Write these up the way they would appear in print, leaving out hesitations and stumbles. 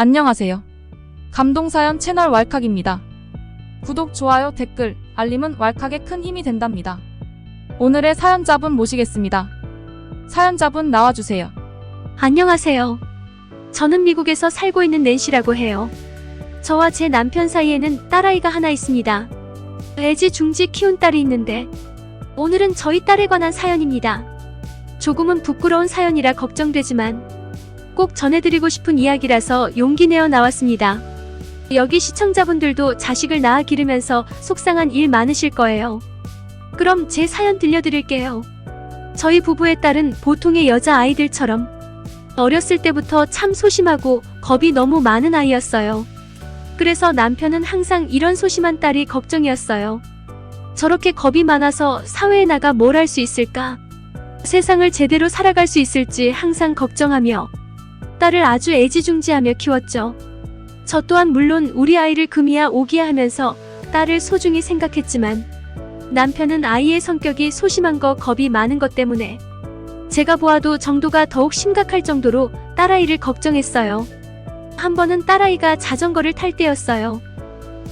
안녕하세요. 감동사연 채널 왈칵입니다. 구독, 좋아요, 댓글, 알림은 왈칵에 큰 힘이 된답니다. 오늘의 사연자분 모시겠습니다. 사연자분 나와주세요. 안녕하세요. 저는 미국에서 살고 있는 낸시라고 해요. 저와 제 남편 사이에는 딸아이가 하나 있습니다. 애지중지 키운 딸이 있는데 오늘은 저희 딸에 관한 사연입니다. 조금은 부끄러운 사연이라 걱정되지만 꼭 전해드리고 싶은 이야기라서 용기 내어 나왔습니다. 여기 시청자분들도 자식을 낳아 기르면서 속상한 일 많으실 거예요. 그럼 제 사연 들려드릴게요. 저희 부부의 딸은 보통의 여자아이들처럼 어렸을 때부터 참 소심하고 겁이 너무 많은 아이였어요. 그래서 남편은 항상 이런 소심한 딸이 걱정이었어요. 저렇게 겁이 많아서 사회에 나가 뭘 할 수 있을까? 세상을 제대로 살아갈 수 있을지 항상 걱정하며 딸을 아주 애지중지하며 키웠죠. 저 또한 물론 우리 아이를 금이야 오기야 하면서 딸을 소중히 생각했지만 남편은 아이의 성격이 소심한 거 겁이 많은 것 때문에 제가 보아도 정도가 더욱 심각할 정도로 딸아이를 걱정했어요. 한 번은 딸아이가 자전거를 탈 때였어요.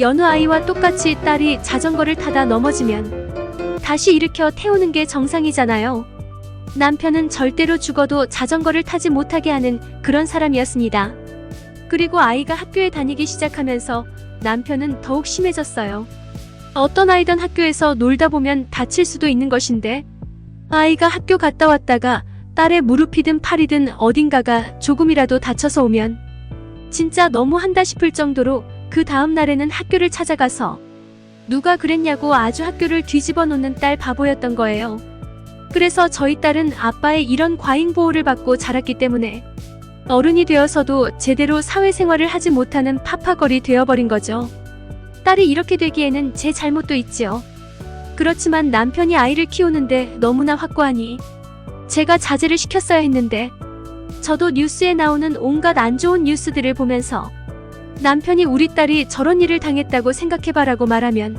여느 아이와 똑같이 딸이 자전거를 타다 넘어지면 다시 일으켜 태우는 게 정상이잖아요. 남편은 절대로 죽어도 자전거를 타지 못하게 하는 그런 사람이었습니다. 그리고 아이가 학교에 다니기 시작하면서 남편은 더욱 심해졌어요. 어떤 아이든 학교에서 놀다 보면 다칠 수도 있는 것인데 아이가 학교 갔다 왔다가 딸의 무릎이든 팔이든 어딘가가 조금이라도 다쳐서 오면 진짜 너무한다 싶을 정도로 그 다음 날에는 학교를 찾아가서 누가 그랬냐고 아주 학교를 뒤집어 놓는 딸 바보였던 거예요. 그래서 저희 딸은 아빠의 이런 과잉 보호를 받고 자랐기 때문에 어른이 되어서도 제대로 사회생활을 하지 못하는 파파걸이 되어버린 거죠. 딸이 이렇게 되기에는 제 잘못도 있지요. 그렇지만 남편이 아이를 키우는데 너무나 확고하니 제가 자제를 시켰어야 했는데 저도 뉴스에 나오는 온갖 안 좋은 뉴스들을 보면서 남편이 우리 딸이 저런 일을 당했다고 생각해봐라고 말하면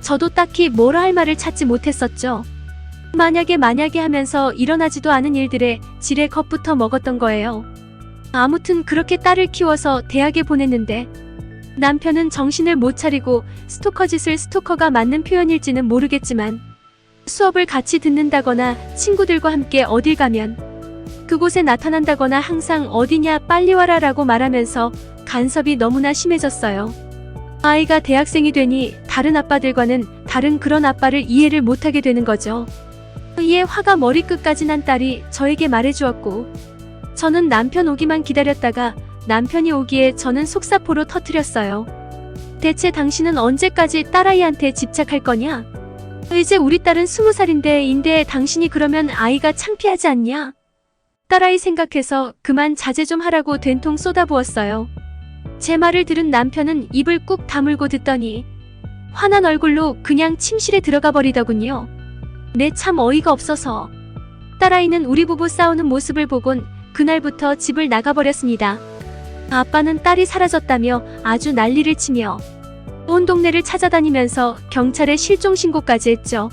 저도 딱히 뭐라 할 말을 찾지 못했었죠. 만약에 하면서 일어나지도 않은 일들에 지레 겁부터 먹었던 거예요. 아무튼 그렇게 딸을 키워서 대학에 보냈는데 남편은 정신을 못 차리고 스토커 짓을 스토커가 맞는 표현일지는 모르겠지만 수업을 같이 듣는다거나 친구들과 함께 어딜 가면 그곳에 나타난다거나 항상 어디냐 빨리 와라 라고 말하면서 간섭이 너무나 심해졌어요. 아이가 대학생이 되니 다른 아빠들과는 다른 그런 아빠를 이해를 못하게 되는 거죠. 이에 화가 머리끝까지 난 딸이 저에게 말해주었고 저는 남편 오기만 기다렸다가 남편이 오기에 저는 속사포로 터뜨렸어요. 대체 당신은 언제까지 딸아이한테 집착할 거냐? 이제 우리 딸은 20살인데 당신이 그러면 아이가 창피하지 않냐? 딸아이 생각해서 그만 자제 좀 하라고 된통 쏟아부었어요. 제 말을 들은 남편은 입을 꾹 다물고 듣더니 화난 얼굴로 그냥 침실에 들어가 버리더군요. 내 참 어이가 없어서 딸아이는 우리 부부 싸우는 모습을 보곤 그날부터 집을 나가버렸습니다. 아빠는 딸이 사라졌다며 아주 난리를 치며 온 동네를 찾아다니면서 경찰에 실종 신고까지 했죠.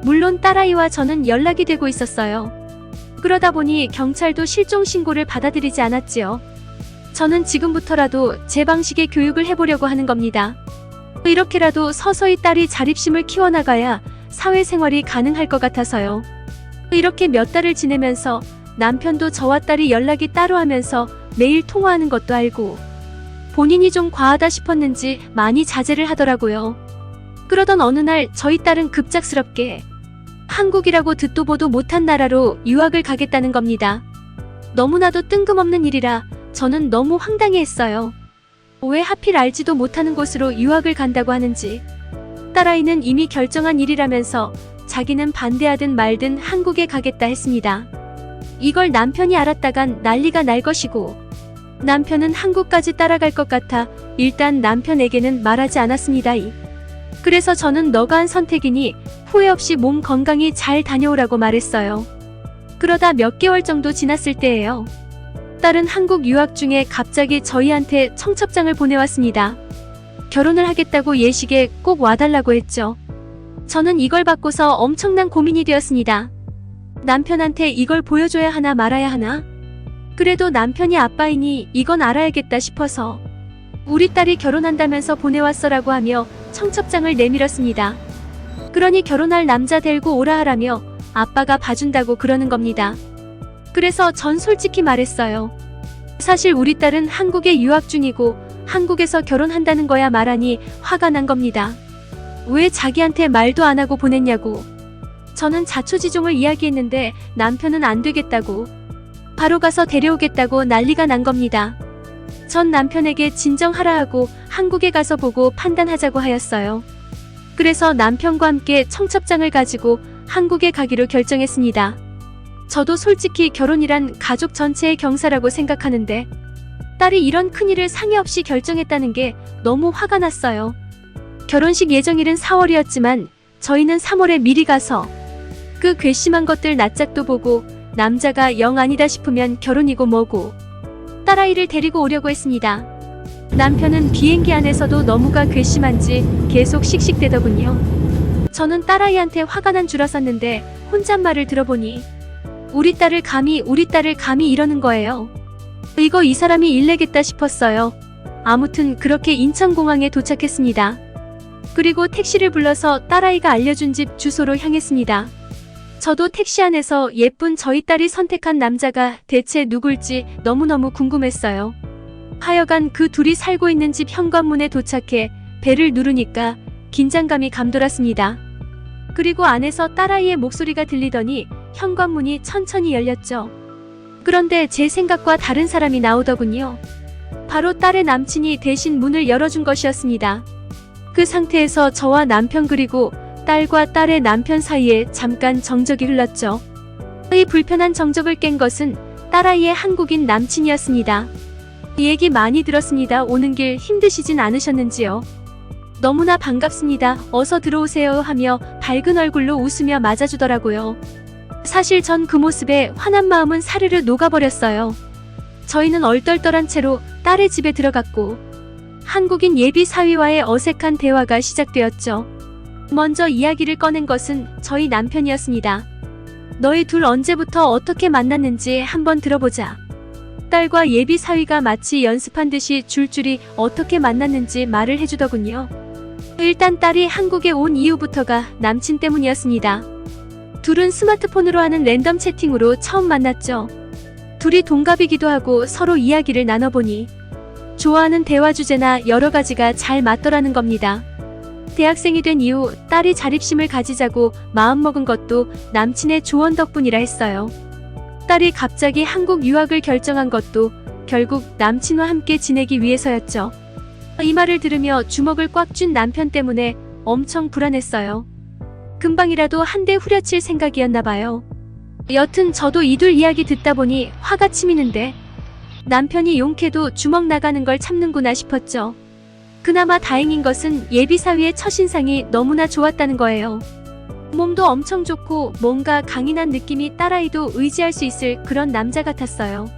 물론 딸아이와 저는 연락이 되고 있었어요. 그러다 보니 경찰도 실종 신고를 받아들이지 않았지요. 저는 지금부터라도 제 방식의 교육을 해보려고 하는 겁니다. 이렇게라도 서서히 딸이 자립심을 키워나가야 사회생활이 가능할 것 같아서요. 이렇게 몇 달을 지내면서 남편도 저와 딸이 연락이 따로 하면서 매일 통화하는 것도 알고 본인이 좀 과하다 싶었는지 많이 자제를 하더라고요. 그러던 어느 날 저희 딸은 급작스럽게 한국이라고 듣도 보도 못한 나라로 유학을 가겠다는 겁니다. 너무나도 뜬금없는 일이라 저는 너무 황당해했어요. 왜 하필 알지도 못하는 곳으로 유학을 간다고 하는지. 딸아이는 이미 결정한 일이라면서 자기는 반대하든 말든 한국에 가겠다 했습니다. 이걸 남편이 알았다간 난리가 날 것이고 남편은 한국까지 따라갈 것 같아 일단 남편에게는 말하지 않았습니다. 그래서 저는 너가 한 선택이니 후회 없이 몸 건강히 잘 다녀오라고 말했어요. 그러다 몇 개월 정도 지났을 때예요. 딸은 한국 유학 중에 갑자기 저희한테 청첩장을 보내왔습니다. 결혼을 하겠다고 예식에 꼭 와달라고 했죠. 저는 이걸 받고서 엄청난 고민이 되었습니다. 남편한테 이걸 보여줘야 하나 말아야 하나? 그래도 남편이 아빠이니 이건 알아야겠다 싶어서 우리 딸이 결혼한다면서 보내왔어라고 하며 청첩장을 내밀었습니다. 그러니 결혼할 남자 데리고 오라 하라며 아빠가 봐준다고 그러는 겁니다. 그래서 전 솔직히 말했어요. 사실 우리 딸은 한국에 유학 중이고 한국에서 결혼한다는 거야 말하니 화가 난 겁니다. 왜 자기한테 말도 안 하고 보냈냐고. 저는 자초지종을 이야기했는데 남편은 안 되겠다고 바로 가서 데려오겠다고 난리가 난 겁니다. 전 남편에게 진정하라 하고 한국에 가서 보고 판단하자고 하였어요. 그래서 남편과 함께 청첩장을 가지고 한국에 가기로 결정했습니다. 저도 솔직히 결혼이란 가족 전체의 경사라고 생각하는데 딸이 이런 큰일을 상의 없이 결정했다는 게 너무 화가 났어요. 결혼식 예정일은 4월이었지만 저희는 3월에 미리 가서 그 괘씸한 것들 낯짝도 보고 남자가 영 아니다 싶으면 결혼이고 뭐고 딸아이를 데리고 오려고 했습니다. 남편은 비행기 안에서도 너무가 괘씸한지 계속 씩씩대더군요. 저는 딸아이한테 화가 난 줄 알았는데 혼잣말을 들어보니 우리 딸을 감히 이러는 거예요. 이거 이 사람이 일내겠다 싶었어요. 아무튼 그렇게 인천공항에 도착했습니다. 그리고 택시를 불러서 딸아이가 알려준 집 주소로 향했습니다. 저도 택시 안에서 예쁜 저희 딸이 선택한 남자가 대체 누굴지 너무너무 궁금했어요. 하여간 그 둘이 살고 있는 집 현관문에 도착해 벨을 누르니까 긴장감이 감돌았습니다. 그리고 안에서 딸아이의 목소리가 들리더니 현관문이 천천히 열렸죠. 그런데 제 생각과 다른 사람이 나오더군요. 바로 딸의 남친이 대신 문을 열어준 것이었습니다. 그 상태에서 저와 남편 그리고 딸과 딸의 남편 사이에 잠깐 정적이 흘렀죠. 이 불편한 정적을 깬 것은 딸아이의 한국인 남친이었습니다. 얘기 많이 들었습니다. 오는 길 힘드시진 않으셨는지요? 너무나 반갑습니다. 어서 들어오세요 하며 밝은 얼굴로 웃으며 맞아주더라고요. 사실 전 그 모습에 화난 마음은 사르르 녹아버렸어요. 저희는 얼떨떨한 채로 딸의 집에 들어갔고 한국인 예비 사위와의 어색한 대화가 시작되었죠. 먼저 이야기를 꺼낸 것은 저희 남편이었습니다. 너희 둘 언제부터 어떻게 만났는지 한번 들어보자. 딸과 예비 사위가 마치 연습한 듯이 줄줄이 어떻게 만났는지 말을 해주더군요. 일단 딸이 한국에 온 이후부터가 남친 때문이었습니다. 둘은 스마트폰으로 하는 랜덤 채팅으로 처음 만났죠. 둘이 동갑이기도 하고 서로 이야기를 나눠보니 좋아하는 대화 주제나 여러 가지가 잘 맞더라는 겁니다. 대학생이 된 이후 딸이 자립심을 가지자고 마음먹은 것도 남친의 조언 덕분이라 했어요. 딸이 갑자기 한국 유학을 결정한 것도 결국 남친과 함께 지내기 위해서였죠. 이 말을 들으며 주먹을 꽉 쥔 남편 때문에 엄청 불안했어요. 금방이라도 한 대 후려칠 생각이었나 봐요. 여튼 저도 이둘 이야기 듣다 보니 화가 치미는데 남편이 용케도 주먹 나가는 걸 참는구나 싶었죠. 그나마 다행인 것은 예비사위의 첫인상이 너무나 좋았다는 거예요. 몸도 엄청 좋고 뭔가 강인한 느낌이 딸아이도 의지할 수 있을 그런 남자 같았어요.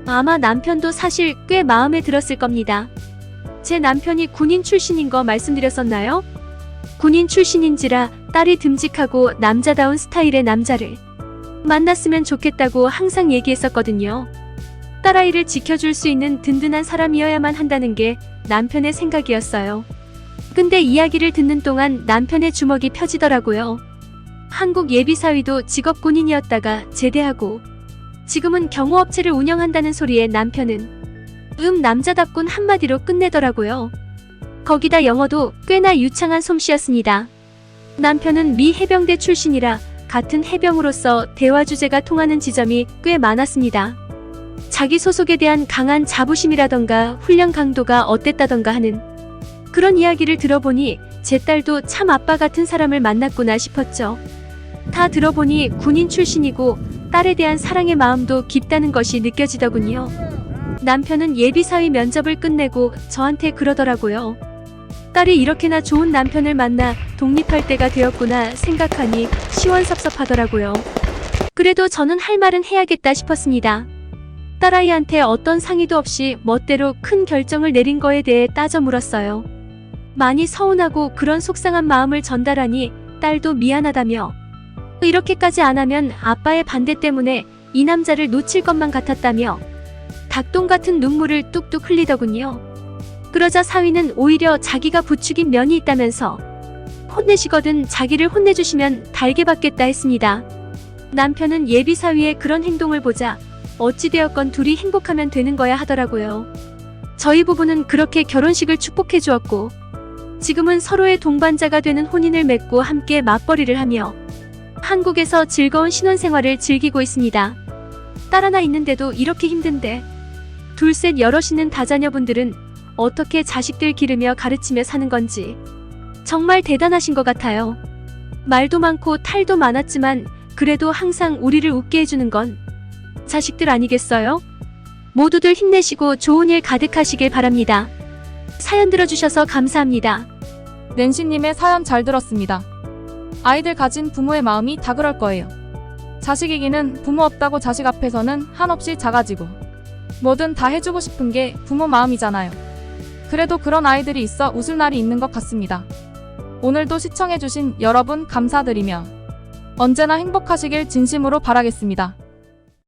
아마 남편도 사실 꽤 마음에 들었을 겁니다. 제 남편이 군인 출신인 거 말씀드렸었나요? 군인 출신인지라 딸이 듬직하고 남자다운 스타일의 남자를 만났으면 좋겠다고 항상 얘기했었거든요. 딸아이를 지켜줄 수 있는 든든한 사람이어야만 한다는 게 남편의 생각이었어요. 근데 이야기를 듣는 동안 남편의 주먹이 펴지더라고요. 한국 예비사위도 직업 군인이었다가 제대하고 지금은 경호업체를 운영한다는 소리에 남편은 남자답군 한마디로 끝내더라고요. 거기다 영어도 꽤나 유창한 솜씨였습니다. 남편은 미 해병대 출신이라 같은 해병으로서 대화 주제가 통하는 지점이 꽤 많았습니다. 자기 소속에 대한 강한 자부심이라던가 훈련 강도가 어땠다던가 하는 그런 이야기를 들어보니 제 딸도 참 아빠 같은 사람을 만났구나 싶었죠. 다 들어보니 군인 출신이고 딸에 대한 사랑의 마음도 깊다는 것이 느껴지더군요. 남편은 예비사위 면접을 끝내고 저한테 그러더라고요. 딸이 이렇게나 좋은 남편을 만나 독립할 때가 되었구나 생각하니 시원섭섭하더라고요. 그래도 저는 할 말은 해야겠다 싶었습니다. 딸아이한테 어떤 상의도 없이 멋대로 큰 결정을 내린 거에 대해 따져 물었어요. 많이 서운하고 그런 속상한 마음을 전달하니 딸도 미안하다며 이렇게까지 안 하면 아빠의 반대 때문에 이 남자를 놓칠 것만 같았다며 닭똥 같은 눈물을 뚝뚝 흘리더군요. 그러자 사위는 오히려 자기가 부추긴 면이 있다면서 혼내시거든 자기를 혼내주시면 달게 받겠다 했습니다. 남편은 예비 사위의 그런 행동을 보자 어찌되었건 둘이 행복하면 되는 거야 하더라고요. 저희 부부는 그렇게 결혼식을 축복해 주었고 지금은 서로의 동반자가 되는 혼인을 맺고 함께 맞벌이를 하며 한국에서 즐거운 신혼생활을 즐기고 있습니다. 딸 하나 있는데도 이렇게 힘든데 둘셋 여럿 있는 다자녀분들은 어떻게 자식들 기르며 가르치며 사는 건지 정말 대단하신 것 같아요. 말도 많고 탈도 많았지만 그래도 항상 우리를 웃게 해주는 건 자식들 아니겠어요? 모두들 힘내시고 좋은 일 가득하시길 바랍니다. 사연 들어주셔서 감사합니다. 낸시님의 사연 잘 들었습니다. 아이들 가진 부모의 마음이 다 그럴 거예요. 자식이기는 부모 없다고 자식 앞에서는 한없이 작아지고 뭐든 다 해주고 싶은 게 부모 마음이잖아요. 그래도 그런 아이들이 있어 웃을 날이 있는 것 같습니다. 오늘도 시청해주신 여러분 감사드리며 언제나 행복하시길 진심으로 바라겠습니다.